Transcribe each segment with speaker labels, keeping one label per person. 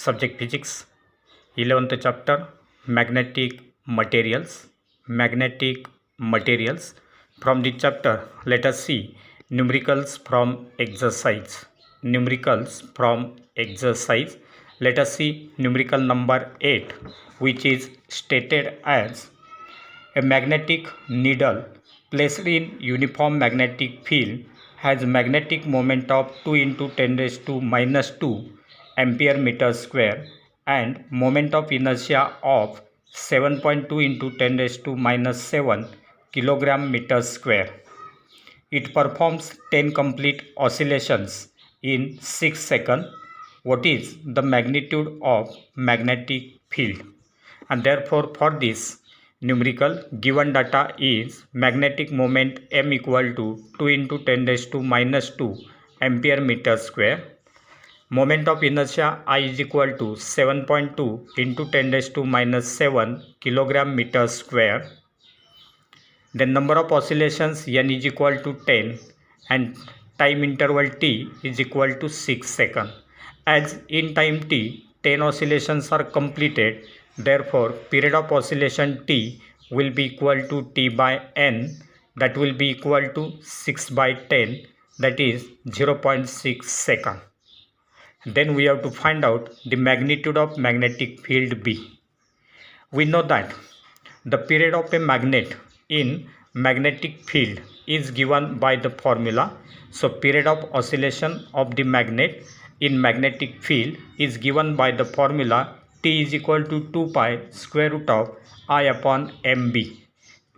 Speaker 1: Subject Physics, 11th chapter, Magnetic Materials. Magnetic Materials. From the chapter, let us see numericals from exercise. Numericals from exercise. Let us see numerical number 8, which is stated as a magnetic needle placed in uniform magnetic field has magnetic moment of 2 into 10 raised to minus 2 ampere meter square and moment of inertia of 7.2 into 10 raised to minus 7 kilogram meter square. It performs 10 complete oscillations in 6 seconds. What is the magnitude of magnetic field? And therefore, for this numerical, given data is magnetic moment m equal to 2 into 10 raised to minus 2 ampere meter square. Moment of inertia I is equal to 7.2 into 10 raised to minus 7 kilogram meter square. The number of oscillations n is equal to 10 and time interval t is equal to 6 seconds. As in time t, 10 oscillations are completed, therefore period of oscillation t will be equal to t by n, that will be equal to 6 by 10, that is 0.6 second. Then we have to find out the magnitude of magnetic field B. We know that the period of a magnet in magnetic field is given by the formula. So period of oscillation of the magnet in magnetic field is given by the formula T is equal to 2 pi square root of I upon mb.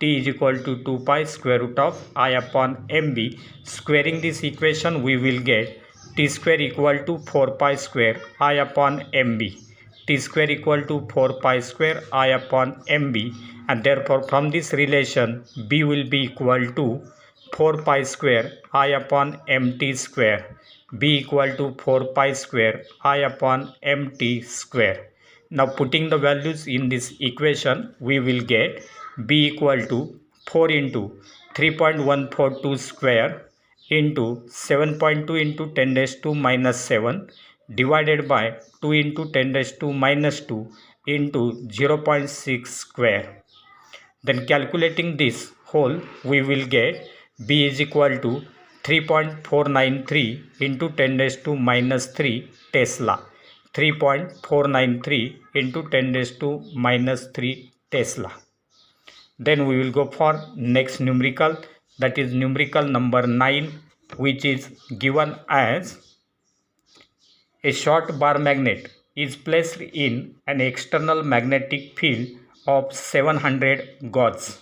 Speaker 1: T is equal to 2 pi square root of I upon mb. Squaring this equation, we will get T square equal to 4 pi square I upon mb. T square equal to 4 pi square I upon mb, and therefore from this relation B will be equal to 4 pi square I upon mt square. B equal to 4 pi square I upon mt square. Now putting the values in this equation, we will get B equal to 4 into 3.142 square into 7.2 into 10 raised to minus 7 divided by 2 into 10 raised to minus 2 into 0.6 square. Then calculating this whole, we will get B is equal to 3.493 into 10 raised to minus 3 Tesla. 3.493 into 10 raised to minus 3 Tesla. Then we will go for next numerical, that is numerical number 9, which is given as a short bar magnet is placed in an external magnetic field of 700 Gauss.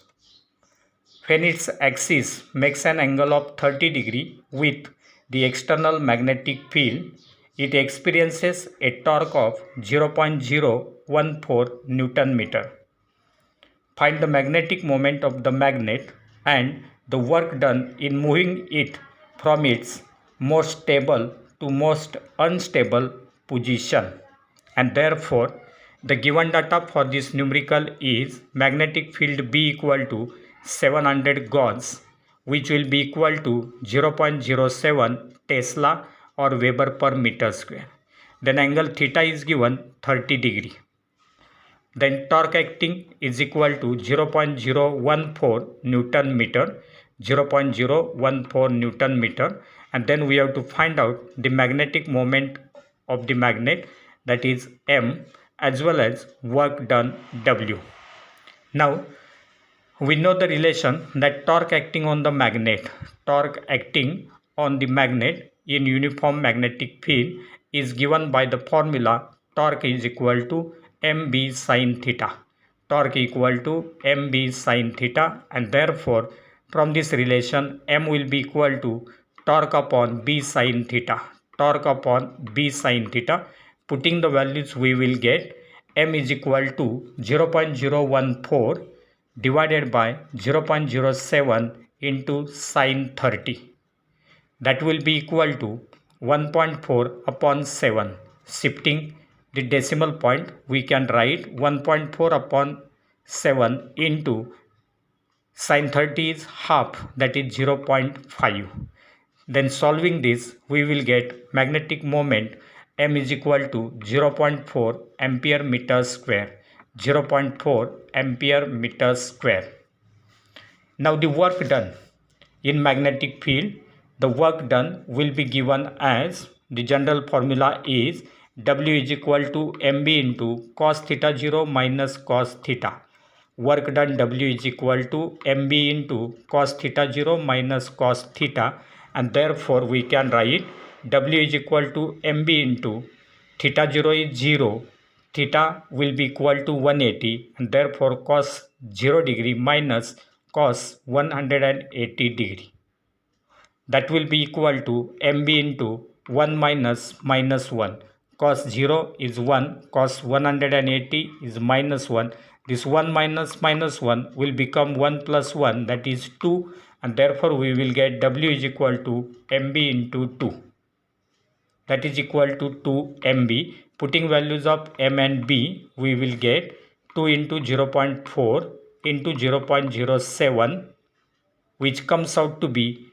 Speaker 1: When its axis makes an angle of 30 degree with the external magnetic field, it experiences a torque of 0.014 Newton meter. Find the magnetic moment of the magnet and the work done in moving it from its most stable to most unstable position. And therefore, the given data for this numerical is magnetic field B equal to 700 Gauss, which will be equal to 0.07 Tesla or Weber per meter square. Then angle theta is given 30 degree. Then torque acting is equal to 0.014 Newton meter, 0.014 Newton meter, and then we have to find out the magnetic moment of the magnet, that is M, as well as work done W. Now we know the relation that torque acting on the magnet in uniform magnetic field is given by the formula torque is equal to mb sin theta. Torque equal to mb sin theta, and therefore from this relation m will be equal to torque upon b sin theta. Torque upon b sin theta. Putting the values, we will get m is equal to 0.014 divided by 0.07 into sin 30. That will be equal to 1.4 upon 7. Shifting the decimal point, we can write 1.4 upon 7 into sin 30 is half, that is 0.5. Then solving this, we will get magnetic moment m is equal to 0.4 ampere meter square. 0.4 ampere meter square. Now the work done in magnetic field, the work done will be given as, the general formula is W is equal to mb into cos theta 0 minus cos theta. Work done W is equal to mb into cos theta 0 minus cos theta, and therefore we can write W is equal to mb into theta 0 is 0, theta will be equal to 180, and therefore cos 0 degree minus cos 180 degree. That will be equal to mb into 1 minus minus 1. Cos 0 is 1, cos 180 is minus 1. This 1 minus minus 1 will become 1 plus 1, that is 2, and therefore we will get W is equal to mb into 2. That is equal to 2 mb. Putting values of m and b, we will get 2 into 0.4 into 0.07, which comes out to be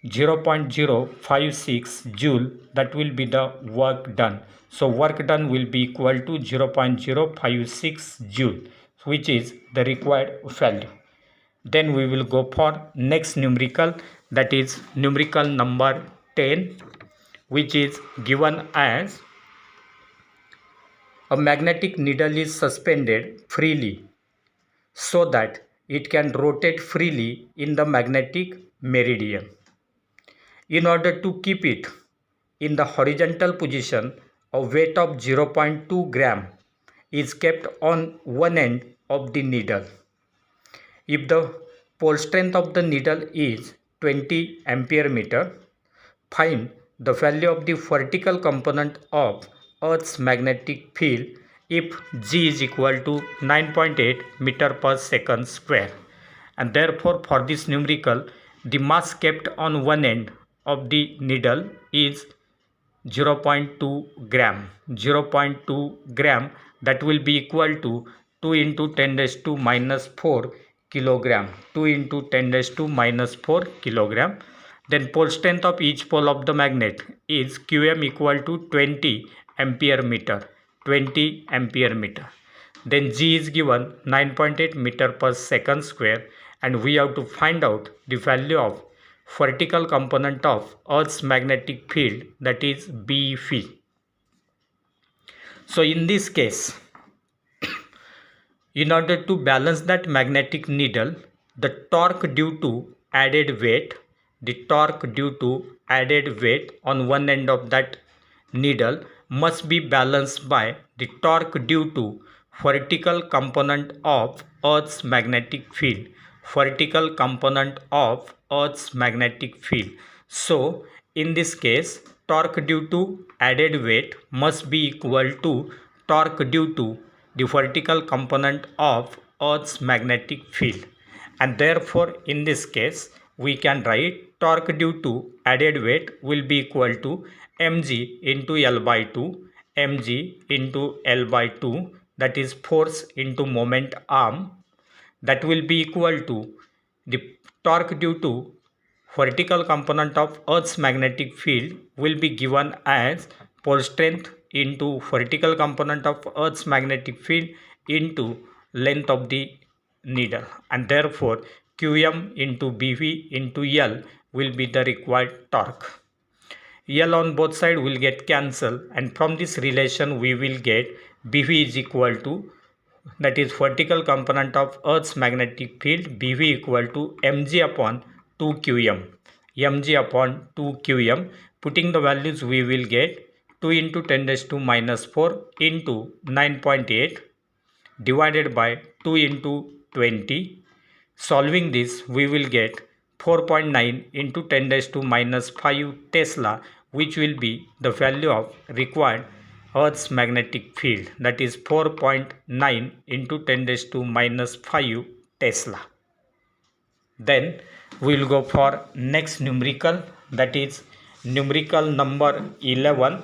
Speaker 1: 0.056 joule. That will be the work done. So work done will be equal to 0.056 joule, which is the required value. Then we will go for next numerical, that is numerical number 10, which is given as a magnetic needle is suspended freely so that it can rotate freely in the magnetic meridian. In order to keep it in the horizontal position, a weight of 0.2 gram is kept on one end of the needle. If the pole strength of the needle is 20 ampere meter, find the value of the vertical component of Earth's magnetic field if G is equal to 9.8 meter per second square. And therefore for this numerical, the mass kept on one end of the needle is 0.2 gram. 0.2 gram, that will be equal to 2 into 10 raised to minus 4 kilogram. 2 into 10 raised to minus 4 kilogram. Then pole strength of each pole of the magnet is Qm equal to 20 ampere meter. 20 ampere meter. Then G is given 9.8 meter per second square, and we have to find out the value of vertical component of Earth's magnetic field, that is BV. So in this case, in order to balance that magnetic needle, the torque due to added weight, on one end of that needle must be balanced by the torque due to vertical component of Earth's magnetic field. Vertical component of Earth's magnetic field. So in this case, torque due to added weight must be equal to torque due to the vertical component of Earth's magnetic field, and therefore in this case we can write torque due to added weight will be equal to mg into L by 2, mg into L by 2, that is force into moment arm, that will be equal to the torque due to vertical component of Earth's magnetic field will be given as pole strength into vertical component of Earth's magnetic field into length of the needle, and therefore Qm into Bv into L will be the required torque. L on both sides will get cancelled, and from this relation we will get Bv is equal to, that is vertical component of Earth's magnetic field, Bv equal to mg upon 2 Qm. mg upon 2 Qm. Putting the values, we will get 2 into 10 raised to minus 4 into 9.8 divided by 2 into 20. Solving this, we will get 4.9 into 10 raised to minus 5 Tesla, which will be the value of required Earth's magnetic field, that is 4.9 into 10 raised to minus 5 Tesla. Then we will go for next numerical, that is numerical number 11,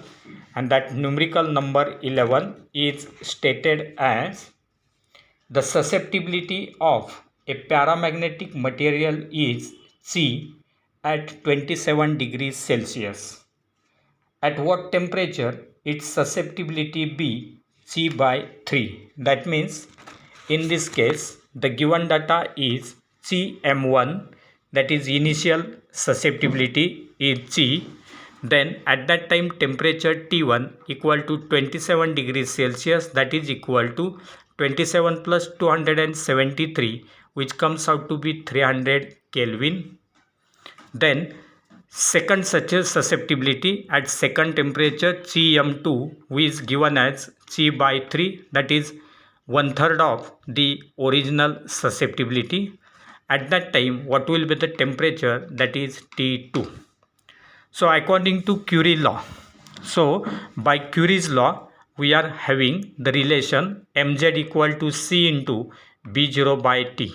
Speaker 1: and that numerical number 11 is stated as the susceptibility of a paramagnetic material is C at 27 degrees Celsius. At what temperature its susceptibility be C by 3. That means in this case the given data is CM1, that is initial susceptibility is C. Then at that time temperature T1 equal to 27 degrees Celsius, that is equal to 27 plus 273, which comes out to be 300 Kelvin. Then second such a susceptibility at second temperature CM2, which is given as C by 3, that is 1/3 of the original susceptibility. At that time what will be the temperature, that is T2. So according to Curie law, so by Curie's law we are having the relation mz equal to C into B0 by T,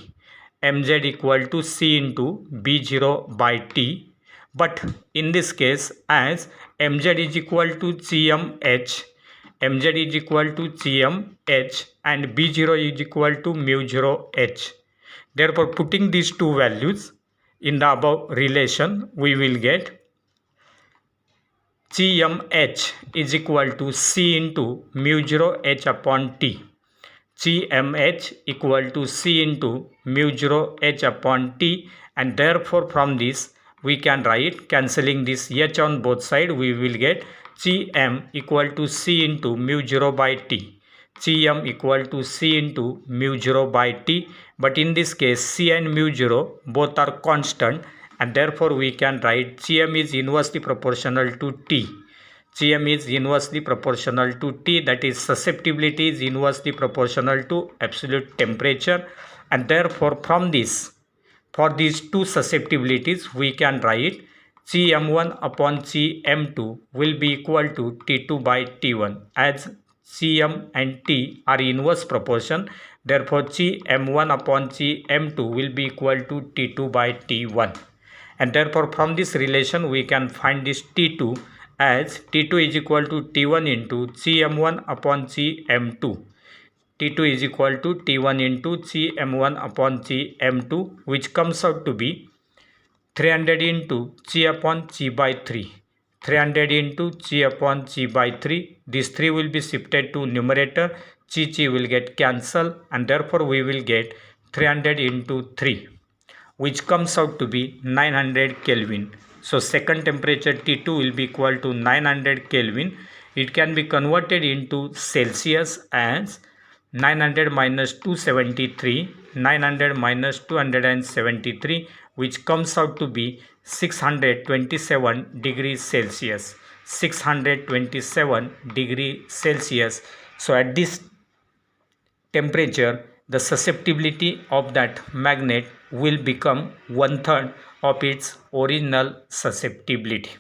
Speaker 1: mz equal to C into B0 by T. But in this case, as mz is equal to Cmh, mz is equal to Cmh and B0 is equal to mu0 h. Therefore putting these two values in the above relation, we will get Cmh is equal to C into mu0 h upon T. Cmh equal to C into mu0 h upon T, and therefore from this we can write, cancelling this h on both sides, we will get Cm equal to C into mu0 by T. Cm equal to C into mu0 by T, but in this case C and mu0 both are constant, and therefore we can write Cm is inversely proportional to T. Cm is inversely proportional to T, that is susceptibility is inversely proportional to absolute temperature, and therefore from this, for these two susceptibilities we can write Cm1 upon Cm2 will be equal to T2 by T1, as Cm and T are inverse proportion. Therefore Cm1 upon Cm2 will be equal to T2 by T1, and therefore from this relation we can find this T2 as T2 is equal to T1 into Cm1 upon Cm2. T2 is equal to T1 into Cm1 upon Cm2, which comes out to be 300 into C upon C by 3. 300 into C upon C by 3. This 3 will be shifted to numerator. Chi will get cancelled, and therefore we will get 300 into 3, which comes out to be 900 Kelvin. So second temperature T2 will be equal to 900 Kelvin. It can be converted into Celsius as 900 minus 273, 900 minus 273, which comes out to be 627 degrees Celsius. 627 degrees Celsius. So at this temperature, the susceptibility of that magnet will become 1/3 of its original susceptibility.